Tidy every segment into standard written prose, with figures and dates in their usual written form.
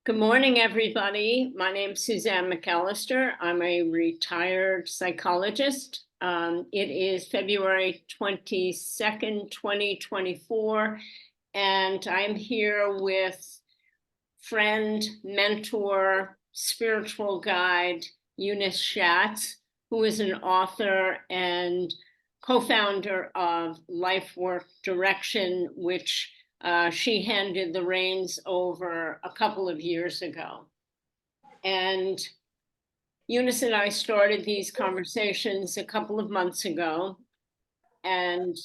Good morning, everybody. My name's Suzanne McAllister. I'm a retired psychologist. It is February 22nd, 2024, and I'm here with friend, mentor, spiritual guide, Eunice Schatz, who is an author and co-founder of Life Work Direction, which she handed the reins over a couple of years ago. And Eunice and I started these conversations a couple of months ago, and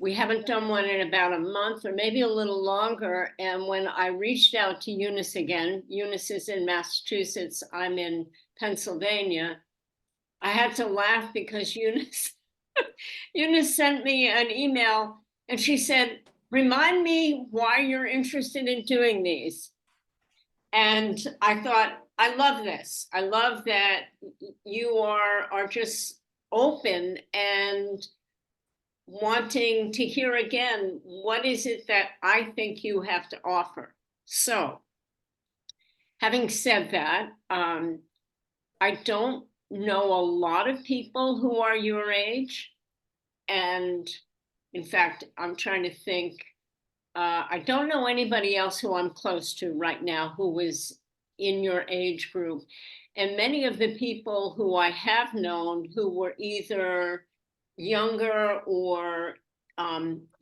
we haven't done one in about a month or maybe a little longer. And when I reached out to Eunice again, Eunice is in Massachusetts, I'm in Pennsylvania, I had to laugh because Eunice sent me an email and she said, "Remind me why you're interested in doing these." And I thought, I love this. I love that you are just open and wanting to hear again, what is it that I think you have to offer? So, having said that, I don't know a lot of people who are your age. And in fact, I'm trying to think, I don't know anybody else who I'm close to right now who is in your age group. And many of the people who I have known who were either younger or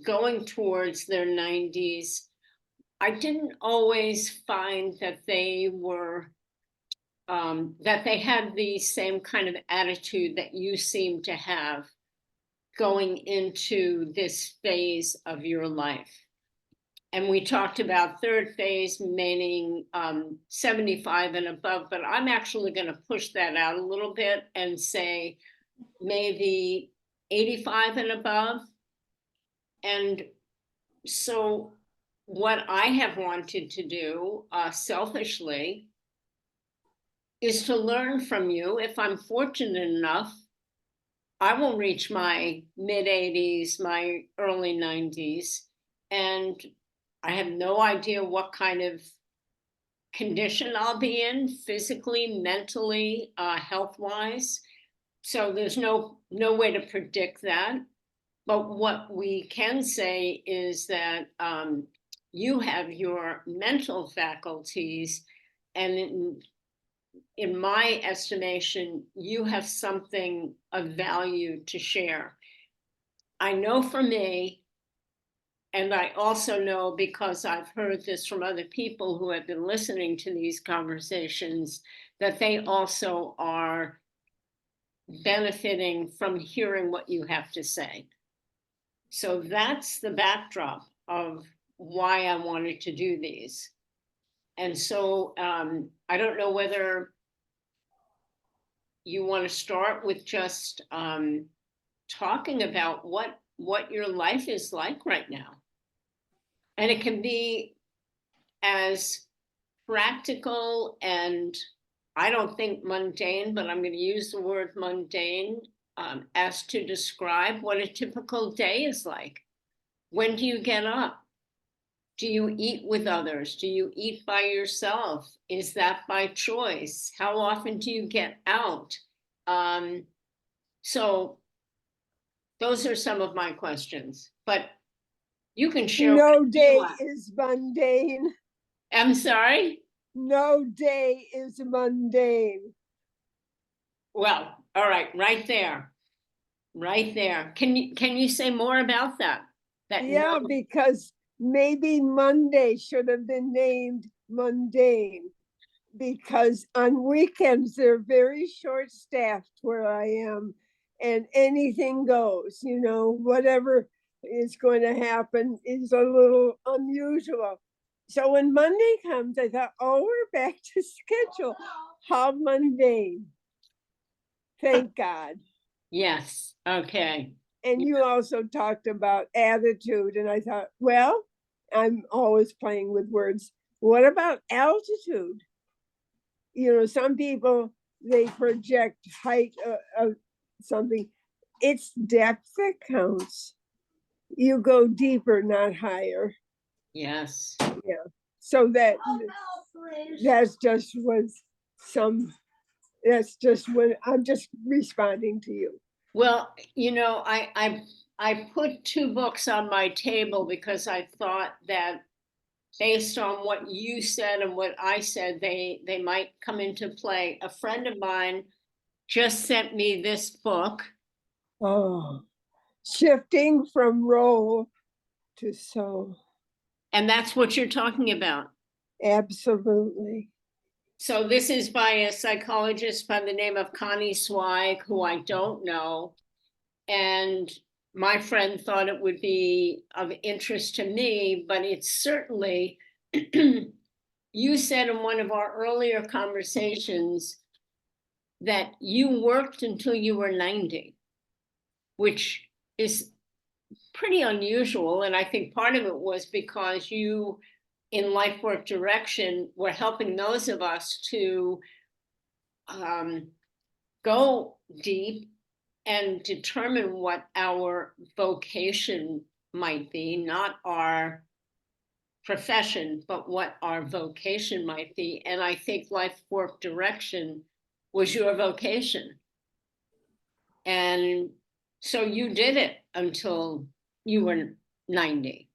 going towards their 90s, I didn't always find that they were, that they had the same kind of attitude that you seem to have going into this phase of your life. And we talked about third phase, meaning 75 and above, but I'm actually going to push that out a little bit and say maybe 85 and above. And so what I have wanted to do selfishly is to learn from you. If I'm fortunate enough, I will reach my mid 80s, my early 90s, and I have no idea what kind of condition I'll be in physically, mentally, health-wise. So there's no way to predict that. But what we can say is that you have your mental faculties, and in my estimation, you have something of value to share. I know for me, and I also know because I've heard this from other people who have been listening to these conversations, that they also are benefiting from hearing what you have to say. So that's the backdrop of why I wanted to do these. And so I don't know whether you want to start with just talking about what your life is like right now. And it can be as practical and I don't think mundane, but I'm going to use the word mundane as to describe what a typical day is like. When do you get up? Do you eat with others? Do you eat by yourself? Is that by choice? How often do you get out? So those are some of my questions, but you can share. No day is mundane. I'm sorry? No day is mundane. Well, all right, right there. Right there. Can you say more about that? Yeah, because maybe Monday should have been named mundane, because on weekends they're very short-staffed where I am, and anything goes, whatever is going to happen is a little unusual. So when Monday comes, I thought, oh, we're back to schedule. How mundane. Thank God. Yes. Okay. And you also talked about attitude, and I thought, well, I'm always playing with words. What about altitude? Some people, they project height of something. It's depth that counts. You go deeper, not higher. Yes. Yeah. So that that's just was some, that's just what, I'm just responding to you. Well, I put two books on my table because I thought that based on what you said and what I said, they might come into play. A friend of mine just sent me this book. Oh, shifting from role to soul. And that's what you're talking about. Absolutely. So this is by a psychologist by the name of Connie Zweig, who I don't know. And my friend thought it would be of interest to me, but it's certainly, you said in one of our earlier conversations that you worked until you were 90, which is pretty unusual. And I think part of it was because you, in Life Work Direction, were helping those of us to go deep and determine what our vocation might be, not our profession, but what our vocation might be. And I think Life Work Direction was your vocation. And so you did it until you were 90.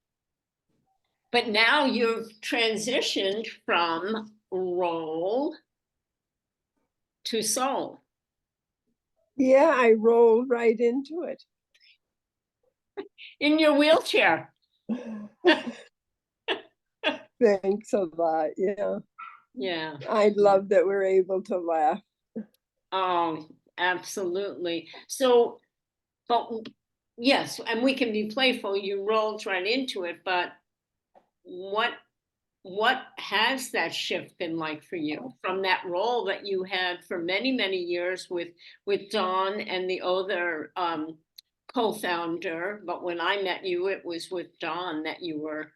But now you've transitioned from role to soul. Yeah, I rolled right into it. In your wheelchair. Thanks a lot. Yeah. Yeah. I love that we're able to laugh. Oh, absolutely. So, but yes, and we can be playful. You rolled right into it, but what has that shift been like for you from that role that you had for many, many years with Dawn and the other co-founder? But when I met you, it was with Dawn that you were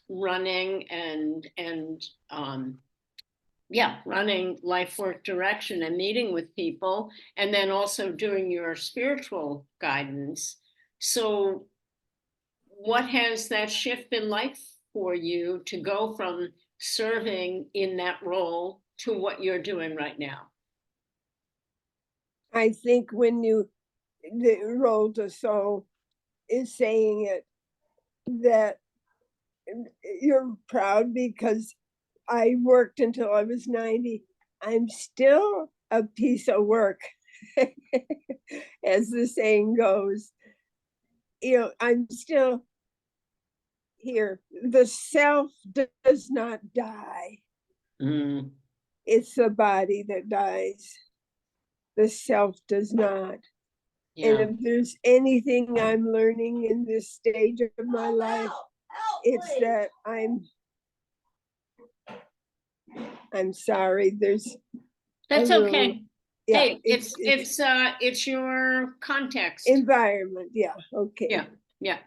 running running Life Work Direction and meeting with people, and then also doing your spiritual guidance. So what has that shift been like for you to go from serving in that role to what you're doing right now? I think when the role to soul is saying it, that you're proud because I worked until I was 90. I'm still a piece of work, as the saying goes. I'm still here. The self does not die. Mm. It's the body that dies. The self does not. Yeah. And if there's anything I'm learning in this stage of my life, it's that I'm sorry, there's That's okay. Yeah, hey, it's your context. Environment. Yeah. Okay. Yeah.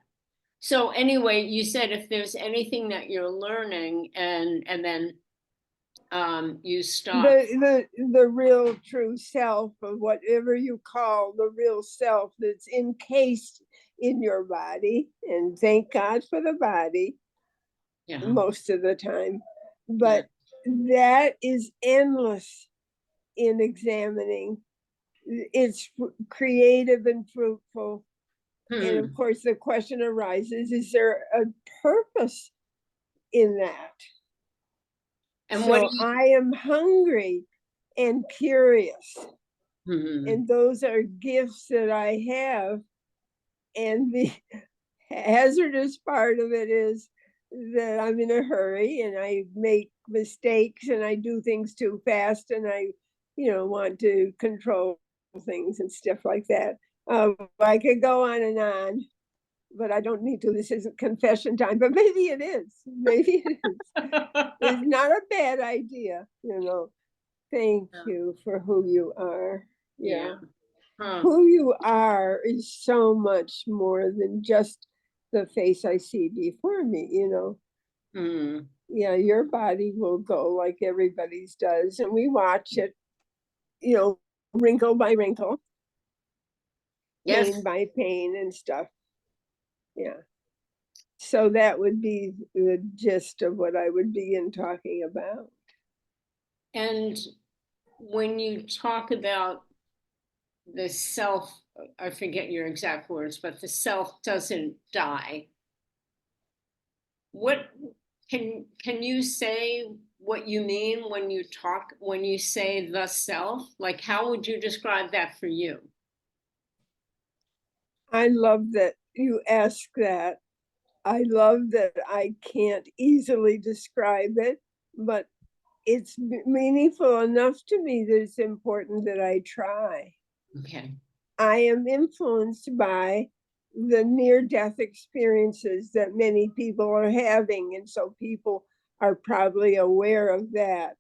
So anyway, you said if there's anything that you're learning and then you stop. The real true self, of whatever you call the real self, that's encased in your body, and thank God for the body. Yeah. Most of the time, but that is endless in examining. It's creative and fruitful. And of course the question arises, is there a purpose in that? And so I am hungry and curious. And those are gifts that I have. And the hazardous part of it is that I'm in a hurry and I make mistakes and I do things too fast, and I, want to control things and stuff like that. I could go on, but I don't need to. This isn't confession time, but maybe it is. Maybe it is. It's not a bad idea, Thank you for who you are. Yeah. Who you are is so much more than just the face I see before me, Yeah, your body will go like everybody's does, and we watch it, wrinkle by wrinkle, pain by pain and stuff. Yeah. So that would be the gist of what I would begin talking about. And when you talk about the self, I forget your exact words, but the self doesn't die. What can you say what you mean when you say the self? Like, how would you describe that for you? I love that you ask that. I love that I can't easily describe it, but it's meaningful enough to me that it's important that I try. Okay. I am influenced by the near-death experiences that many people are having, and so people are probably aware of that.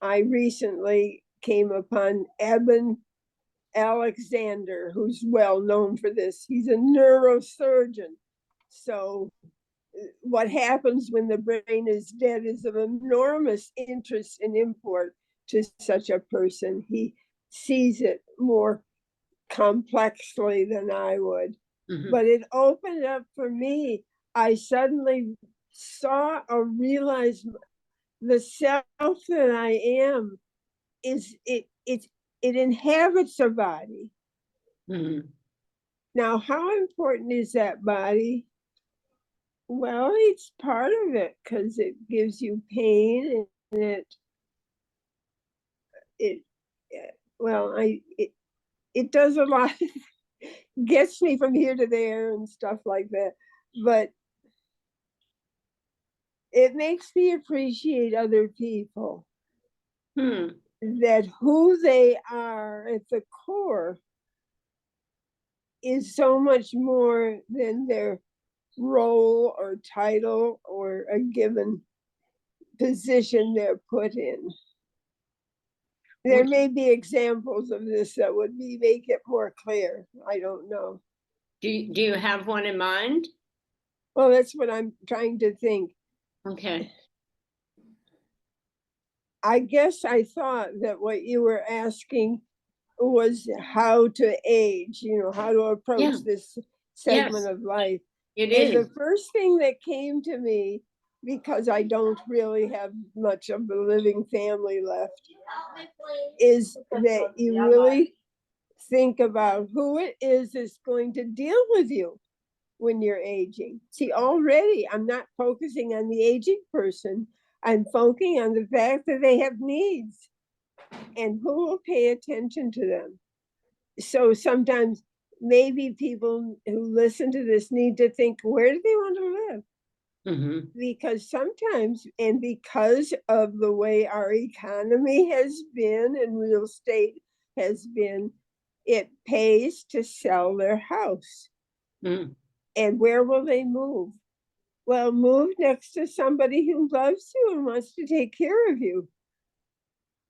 I recently came upon Eben Alexander, who's well known for this. He's a neurosurgeon. So what happens when the brain is dead is of enormous interest and import to such a person. He sees it more complexly than I would. Mhm. But it opened up for me. I suddenly saw or realized the self that I am is it inhabits a body. Mhm. Now, how important is that body? Well, it's part of it because it gives you pain and it well, it does a lot, gets me from here to there and stuff like that. But it makes me appreciate other people, Hmm. that who they are at the core is so much more than their role or title or a given position they're put in. There Would, may be examples of this that would make it more clear. I don't know. do you have one in mind? Well, that's what I'm trying to think. Okay. I guess I thought that what you were asking was how to age, how to approach Yeah. this segment Yes, of life. it And the is. first thing that came to me, because I don't really have much of a living family left, is that you really think about who it is that's going to deal with you when you're aging. See, already I'm not focusing on the aging person. I'm focusing on the fact that they have needs and who will pay attention to them. So sometimes maybe people who listen to this need to think, where do they want to live? Mm-hmm. Because sometimes, and because of the way our economy has been and real estate has been, it pays to sell their house. Mm. And where will they move? Well, move next to somebody who loves you and wants to take care of you.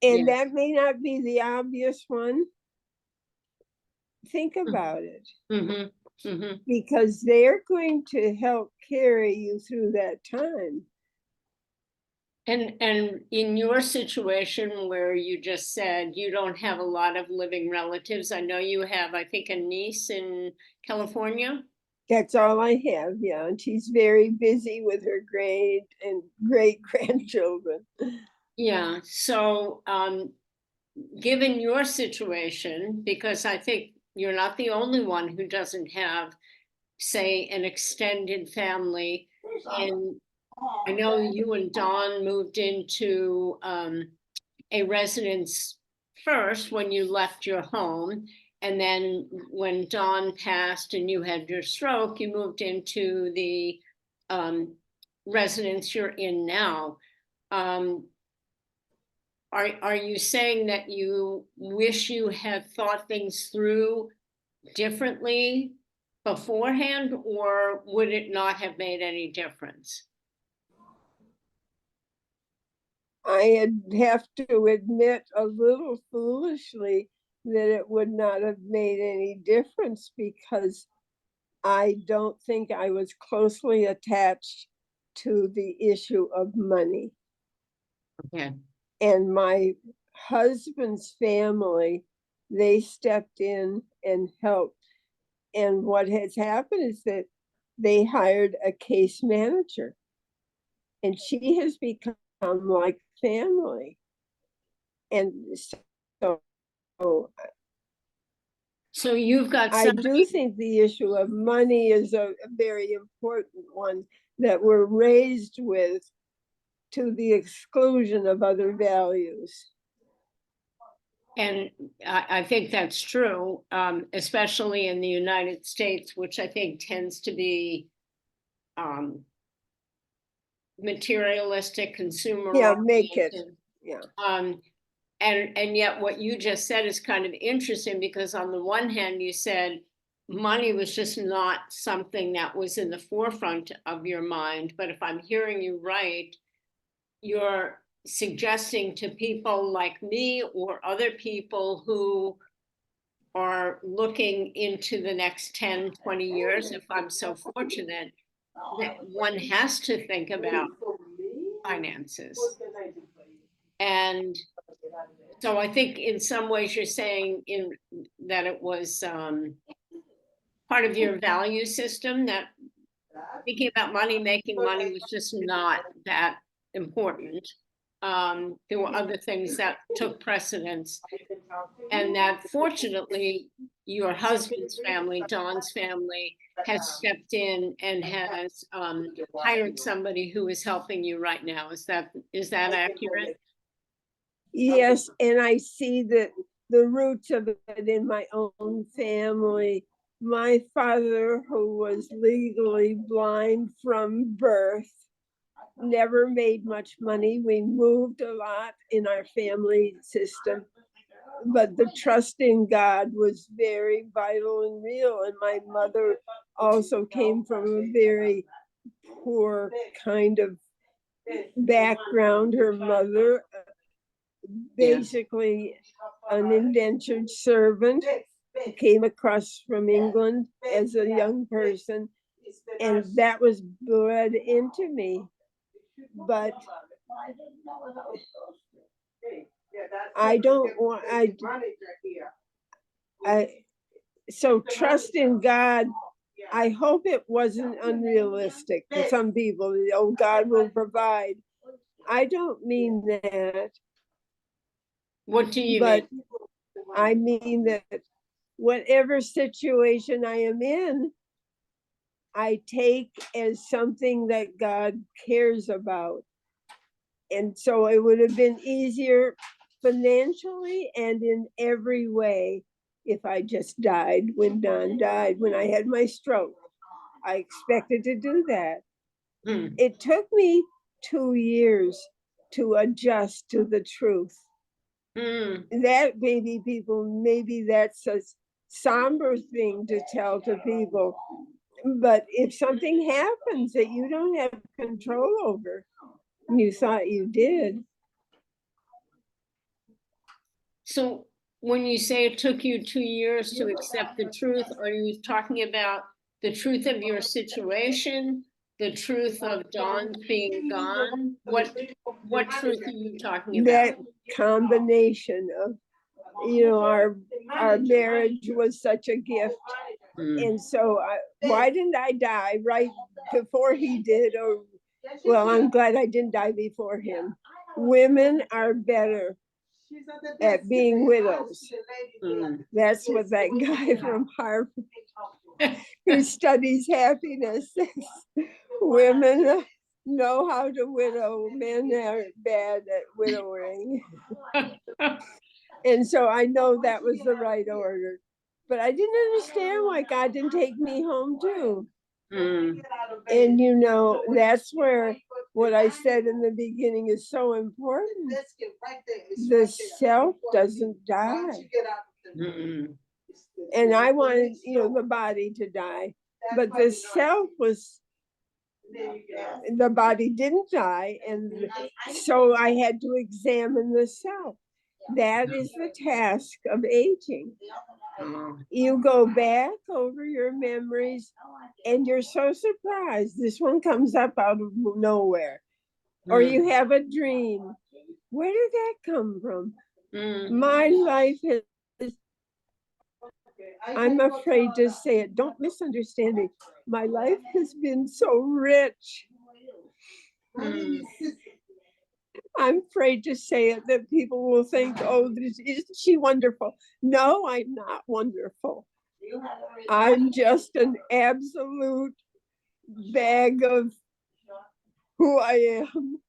And Yes. that may not be the obvious one. Think about it, Mm-hmm. Mm-hmm. because they're going to help carry you through that time. And in your situation where you just said you don't have a lot of living relatives, I know you have, I think, a niece in California. That's all I have, yeah. And she's very busy with her great and great grandchildren. Yeah. So, given your situation, because I think you're not the only one who doesn't have, say, an extended family, and I know you and Dawn moved into a residence first when you left your home. And then when Dawn passed and you had your stroke, you moved into the residence you're in now. Um, are you saying that you wish you had thought things through differently beforehand, or would it not have made any difference? I have to admit a little foolishly that it would not have made any difference, because I don't think I was closely attached to the issue of money. Okay. And my husband's family, they stepped in and helped. And what has happened is that they hired a case manager, and she has become like family. And so So you've got I somebody, do think the issue of money is a very important one that we're raised with, to the exclusion of other values. and I think that's true, especially in the United States, which I think tends to be materialistic, consumer Yeah, make it. oriented. Yeah. And yet what you just said is kind of interesting, because on the one hand, you said money was just not something that was in the forefront of your mind. But if I'm hearing you right, you're suggesting to people like me or other people who are looking into the next 10, 20 years, if I'm so fortunate, that one has to think about finances. And so I think in some ways you're saying that it was part of your value system, that thinking about money, making money was just not that important. There were other things that took precedence, and that fortunately your husband's family, Don's family, has stepped in and has hired somebody who is helping you right now. Is that accurate? Yes, and I see that the roots of it in my own family. My father, who was legally blind from birth, never made much money. We moved a lot in our family system, but the trust in God was very vital and real. And my mother also came from a very poor kind of background. Her mother, basically an indentured servant, came across from England as a young person, and that was bred into me. But I don't want, so trust in God. I hope it wasn't unrealistic for some people. Oh, God will provide. I don't mean that. What do you But mean? I mean that whatever situation I am in, I take as something that God cares about. And so it would have been easier financially and in every way if I just died when Don died, when I had my stroke. I expected to do that. It took me 2 years to adjust to the truth. That maybe that's a somber thing to tell to people. But if something happens that you don't have control over, and you thought you did. So when you say it took you 2 years to accept the truth, are you talking about the truth of your situation, the truth of Don being gone? What truth are you talking about? That combination of, our marriage was such a gift. And so why didn't I die right before he did? Or, well, I'm glad I didn't die before him. Women are better at being widows. That's what that guy from Harvard who studies happiness says. Women know how to widow. Men are bad at widowing. And so I know that was the right order. But I didn't understand why God didn't take me home too. And that's where what I said in the beginning is so important. The self doesn't die. And I wanted, the body to die. But the self the body didn't die. And so I had to examine the self. That is the task of aging. You go back over your memories and you're so surprised. This one comes up out of nowhere. Or you have a dream. Where did that come from? My life has I'm afraid to say it. Don't misunderstand me. My life has been so rich. Hmm. I'm afraid to say it that people will think, oh, isn't she wonderful? No, I'm not wonderful. I'm just an absolute bag of who I am.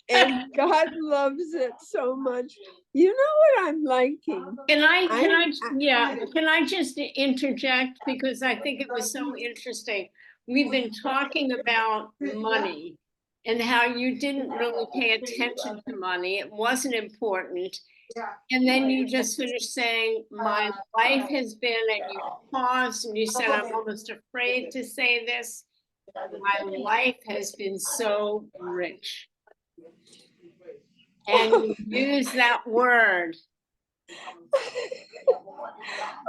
And God loves it so much. You know what I'm liking? Can I just interject? Because I think it was so interesting. We've been talking about money and how you didn't really pay attention to money. It wasn't important. And then you just finished saying, my life has been, and you paused and you said, I'm almost afraid to say this. My life has been so rich. And you use that word.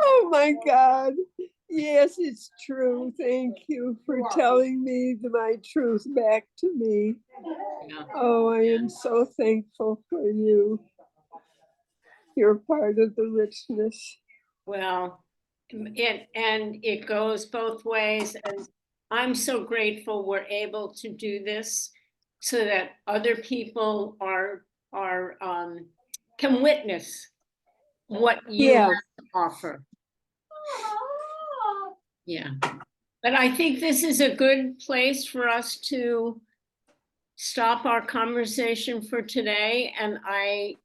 Oh my God. Yes, it's true. Thank you for telling me my truth back to me. Yeah. Oh, I am so thankful for you. You're part of the richness. Well, it goes both ways, and I'm so grateful we're able to do this so that other people can witness what you have to offer. Yeah. But I think this is a good place for us to stop our conversation for today, and I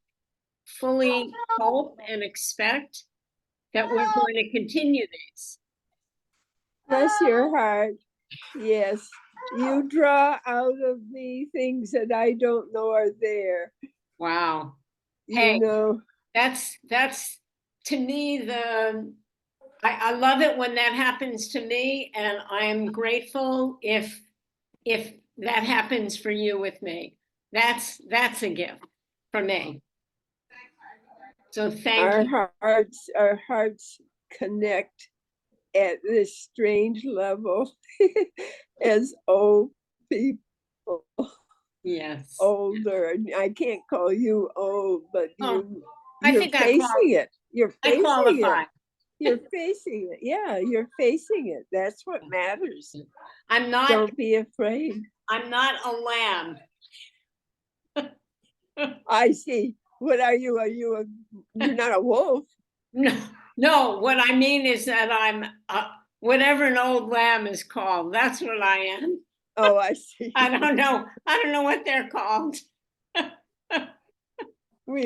fully hope and expect that we're going to continue these. Bless your heart. Yes, you draw out of me things that I don't know are there. Wow. Hey, you know, that's to me I love it when that happens to me, and I'm grateful if that happens for you with me. That's a gift for me. So thank you. Our hearts connect at this strange level as old people. Yes. Older. I can't call you old, but you're facing it. You're I qualify. You're facing it. Yeah, you're facing it. That's what matters. I'm not. Don't be afraid. I'm not a lamb. I see. What are you? You're not a wolf. No, what I mean is that I'm whatever an old lamb is called. That's what I am. Oh, I see. I don't know what they're called.